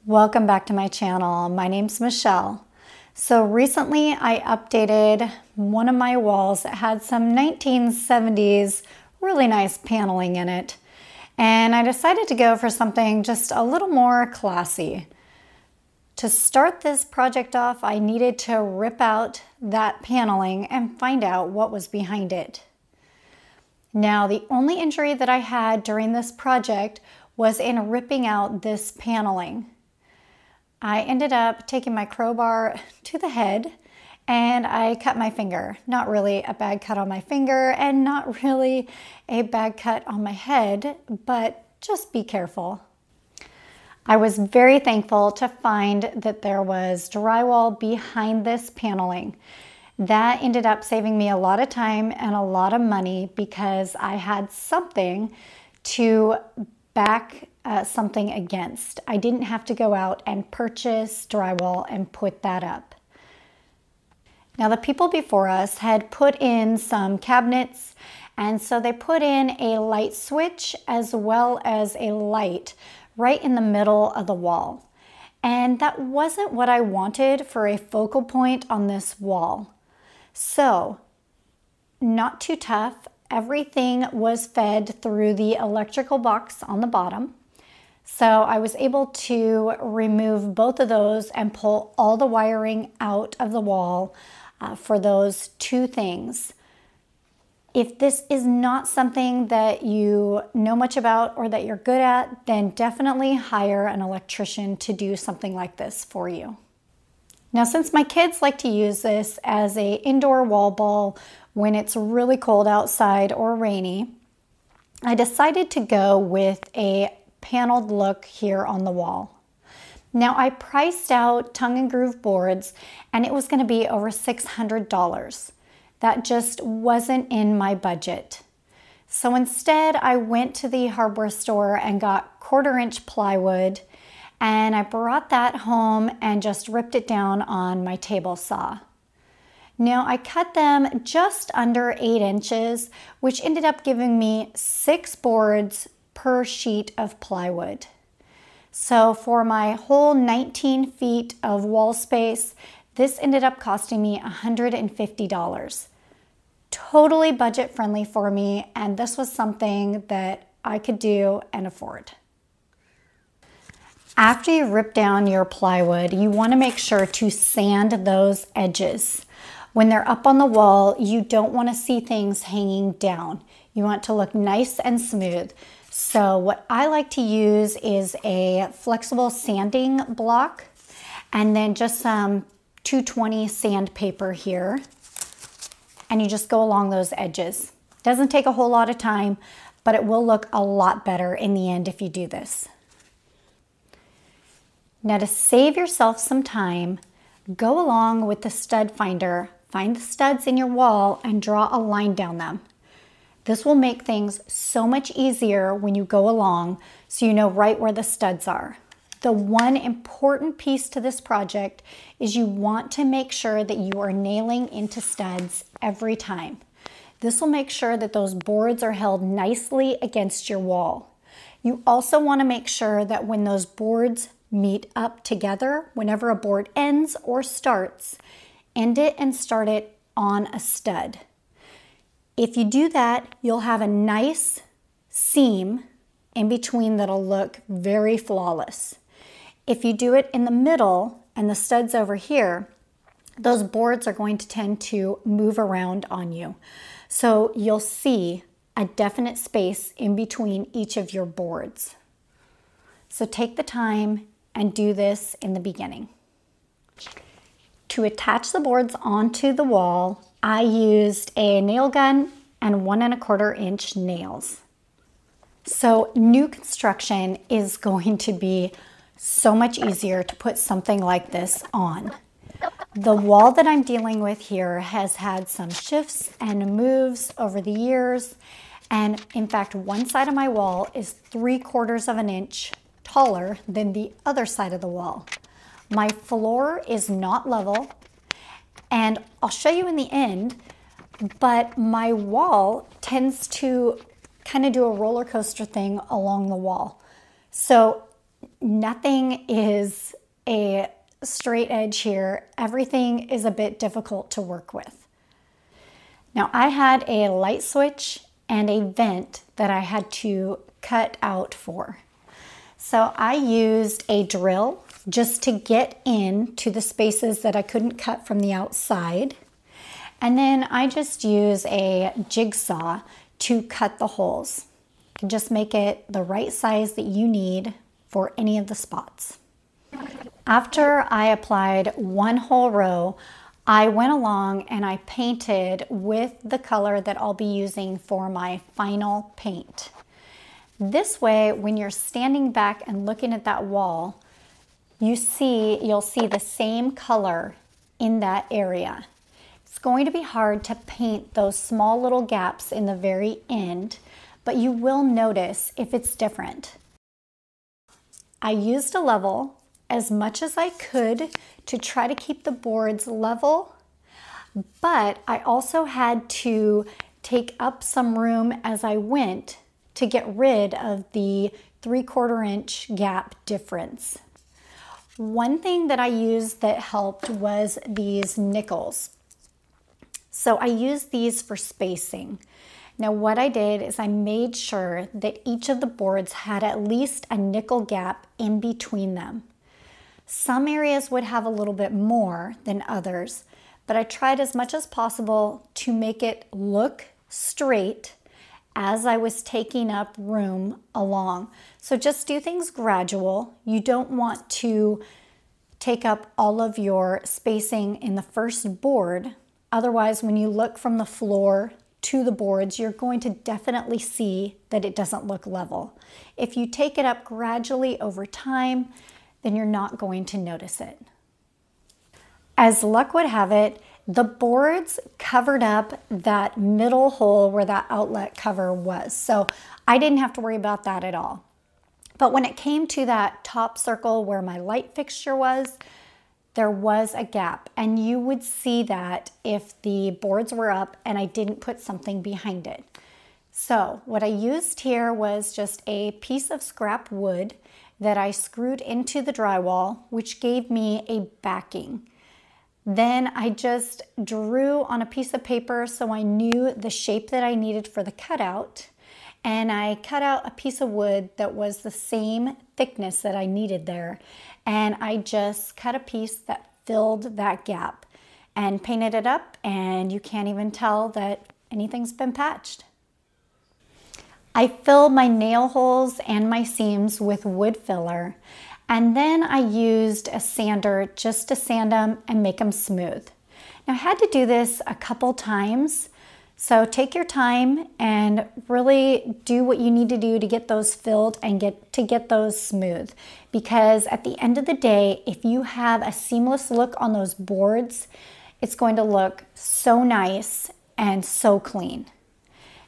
Welcome back to my channel. My name's Michelle. So recently I updated one of my walls that had some 1970s really nice paneling in it. And I decided to go for something just a little more classy. To start this project off, I needed to rip out that paneling and find out what was behind it. Now, the only injury that I had during this project was in ripping out this paneling. I ended up taking my crowbar to the head and I cut my finger. Not really a bad cut on my finger and not really a bad cut on my head, but just be careful. I was very thankful to find that there was drywall behind this paneling. That ended up saving me a lot of time and a lot of money because I had something to back something against. I didn't have to go out and purchase drywall and put that up. Now, the people before us had put in some cabinets, and so they put in a light switch as well as a light right in the middle of the wall. And that wasn't what I wanted for a focal point on this wall. So, not too tough. Everything was fed through the electrical box on the bottom. So I was able to remove both of those and pull all the wiring out of the wall for those two things. If this is not something that you know much about or that you're good at, then definitely hire an electrician to do something like this for you. Now, since my kids like to use this as an indoor wall ball when it's really cold outside or rainy, I decided to go with a paneled look here on the wall. Now, I priced out tongue and groove boards and it was going to be over $600. That just wasn't in my budget. So instead, I went to the hardware store and got 1/4-inch plywood, and I brought that home and just ripped it down on my table saw. Now, I cut them just under 8 inches, which ended up giving me 6 boards per sheet of plywood. So for my whole 19 feet of wall space, this ended up costing me $150. Totally budget friendly for me, and this was something that I could do and afford. After you rip down your plywood, you want to make sure to sand those edges. When they're up on the wall, you don't want to see things hanging down. You want it to look nice and smooth. So what I like to use is a flexible sanding block and then just some 220 sandpaper here. And you just go along those edges. Doesn't take a whole lot of time, but it will look a lot better in the end if you do this. Now, to save yourself some time, go along with the stud finder, find the studs in your wall and draw a line down them. This will make things so much easier when you go along so you know right where the studs are. The one important piece to this project is you want to make sure that you are nailing into studs every time. This will make sure that those boards are held nicely against your wall. You also want to make sure that when those boards meet up together, whenever a board ends or starts, end it and start it on a stud. If you do that, you'll have a nice seam in between that'll look very flawless. If you do it in the middle and the stud's over here, those boards are going to tend to move around on you. So you'll see a definite space in between each of your boards. So take the time and do this in the beginning. To attach the boards onto the wall, I used a nail gun and 1 1/4 inch nails. So new construction is going to be so much easier to put something like this on. The wall that I'm dealing with here has had some shifts and moves over the years. And in fact, one side of my wall is 3/4 of an inch taller than the other side of the wall. My floor is not level, and I'll show you in the end, but my wall tends to kind of do a roller coaster thing along the wall. So nothing is a straight edge here. Everything is a bit difficult to work with. Now I had a light switch and a vent that I had to cut out for. So I used a drill just to get into the spaces that I couldn't cut from the outside. And then I just use a jig saw to cut the holes. You can just make it the right size that you need for any of the spots. After I applied one whole row, I went along and I painted with the color that I'll be using for my final paint. This way, when you're standing back and looking at that wall, you'll see the same color in that area. It's going to be hard to paint those small little gaps in the very end, but you will notice if it's different. I used a level as much as I could to try to keep the boards level, but I also had to take up some room as I went to get rid of the 3/4 inch gap difference. One thing that I used that helped was these nickels. So I used these for spacing. Now what I did is I made sure that each of the boards had at least a nickel gap in between them. Some areas would have a little bit more than others, but I tried as much as possible to make it look straight as I was taking up room along. So just do things gradual. You don't want to take up all of your spacing in the first board. Otherwise, when you look from the floor to the boards, you're going to definitely see that it doesn't look level. If you take it up gradually over time, then you're not going to notice it. As luck would have it, the boards covered up that middle hole where that outlet cover was. So I didn't have to worry about that at all. But when it came to that top circle where my light fixture was, there was a gap, and you would see that if the boards were up and I didn't put something behind it. So what I used here was just a piece of scrap wood that I screwed into the drywall, which gave me a backing. Then I just drew on a piece of paper so I knew the shape that I needed for the cutout, and I cut out a piece of wood that was the same thickness that I needed there, and I just cut a piece that filled that gap and painted it up, and you can't even tell that anything's been patched. I filled my nail holes and my seams with wood filler, and then I used a sander just to sand them and make them smooth. Now I had to do this a couple times, so take your time and really do what you need to do to get those filled and get those smooth. Because at the end of the day, if you have a seamless look on those boards, it's going to look so nice and so clean.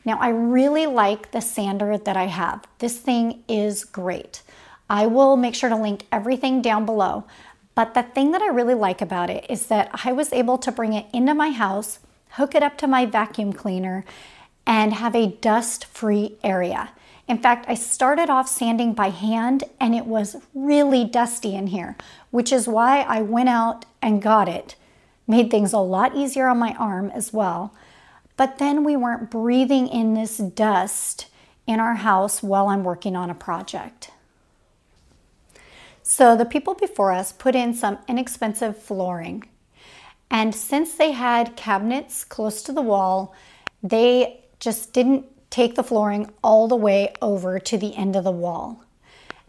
Now I really like the sander that I have. This thing is great. I will make sure to link everything down below. But the thing that I really like about it is that I was able to bring it into my house, hook it up to my vacuum cleaner, and have a dust-free area. In fact, I started off sanding by hand and it was really dusty in here, which is why I went out and got it. Made things a lot easier on my arm as well. But then we weren't breathing in this dust in our house while I'm working on a project. So the people before us put in some inexpensive flooring. And since they had cabinets close to the wall, they just didn't take the flooring all the way over to the end of the wall.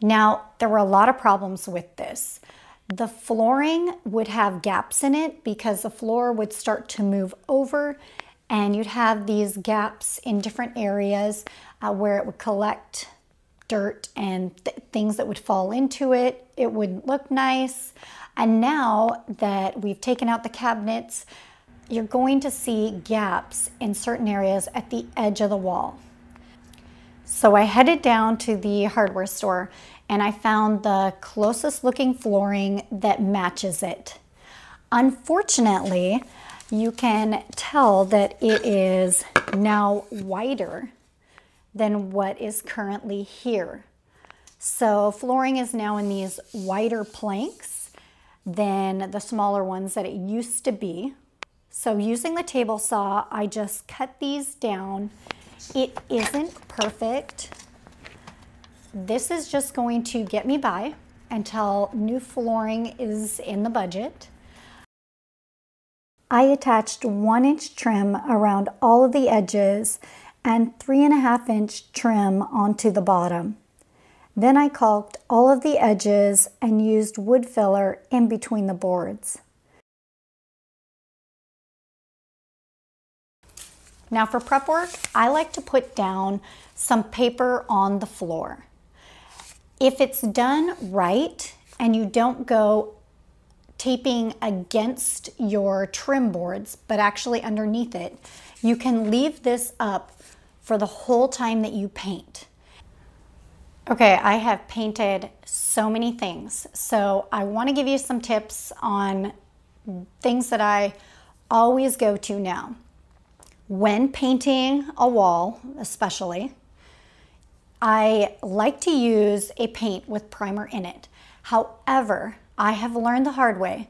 Now, there were a lot of problems with this. The flooring would have gaps in it because the floor would start to move over, and you'd have these gaps in different areas where it would collect dirt and things that would fall into it. It would look nice. And now that we've taken out the cabinets, you're going to see gaps in certain areas at the edge of the wall. So I headed down to the hardware store and I found the closest looking flooring that matches it. Unfortunately, you can tell that it is now wider than what is currently here. So flooring is now in these wider planks than the smaller ones that it used to be. So using the table saw, I just cut these down. It isn't perfect. This is just going to get me by until new flooring is in the budget. I attached 1-inch trim around all of the edges and 3.5-inch trim onto the bottom. Then I caulked all of the edges and used wood filler in between the boards. Now for prep work, I like to put down some paper on the floor. If it's done right and you don't go taping against your trim boards, but actually underneath it, you can leave this up for the whole time that you paint. Okay, I have painted so many things, so I want to give you some tips on things that I always go to now. When painting a wall, especially, I like to use a paint with primer in it. However, I have learned the hard way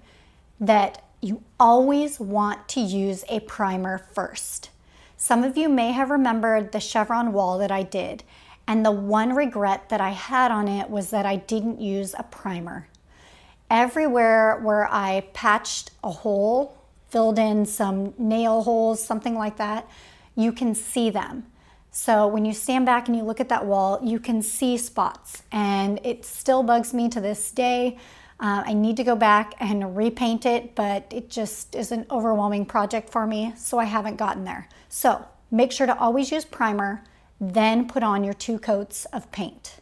that you always want to use a primer first. Some of you may have remembered the chevron wall that I did, and the one regret that I had on it was that I didn't use a primer. Everywhere where I patched a hole, filled in some nail holes, something like that, you can see them. So when you stand back and you look at that wall, you can see spots, and it still bugs me to this day. I need to go back and repaint it, but it just is an overwhelming project for me, so I haven't gotten there. So make sure to always use primer, then put on your 2 coats of paint.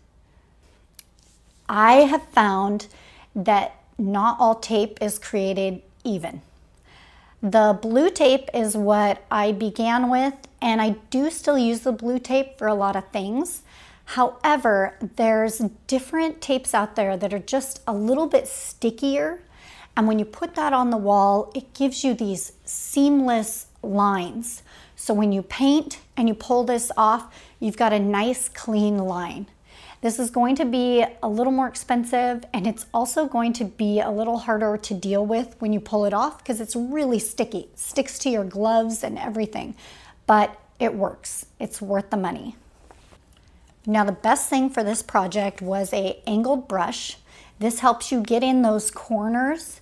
I have found that not all tape is created even. The blue tape is what I began with, and I do still use the blue tape for a lot of things. However, there's different tapes out there that are just a little bit stickier, and when you put that on the wall, it gives you these seamless lines. So when you paint and you pull this off, you've got a nice clean line. This is going to be a little more expensive, and it's also going to be a little harder to deal with when you pull it off because it's really sticky. It sticks to your gloves and everything, but it works. It's worth the money. Now the best thing for this project was an angled brush. This helps you get in those corners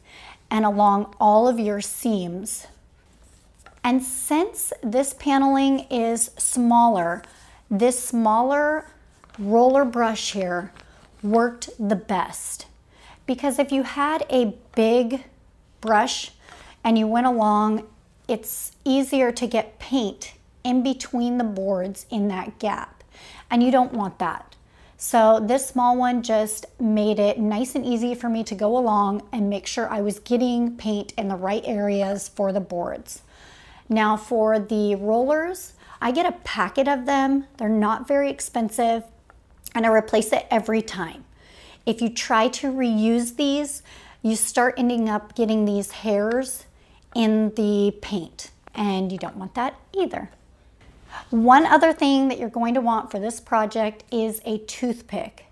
and along all of your seams. And since this paneling is smaller, this smaller roller brush here worked the best, because if you had a big brush and you went along, it's easier to get paint in between the boards in that gap, and you don't want that. So this small one just made it nice and easy for me to go along and make sure I was getting paint in the right areas for the boards. Now for the rollers, I get a packet of them. They're not very expensive, and I replace it every time. If you try to reuse these, you start ending up getting these hairs in the paint, and you don't want that either. One other thing that you're going to want for this project is a toothpick.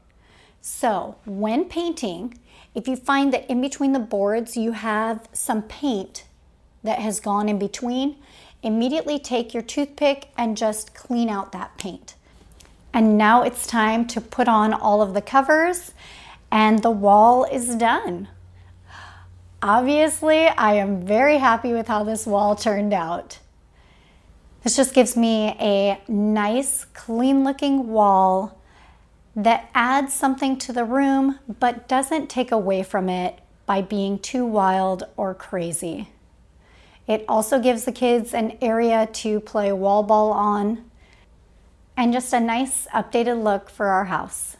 So when painting, if you find that in between the boards you have some paint that has gone in between, immediately take your toothpick and just clean out that paint. And now it's time to put on all of the covers, and the wall is done. Obviously, I am very happy with how this wall turned out. This just gives me a nice, clean looking wall that adds something to the room, but doesn't take away from it by being too wild or crazy. It also gives the kids an area to play wall ball on, and just a nice updated look for our house.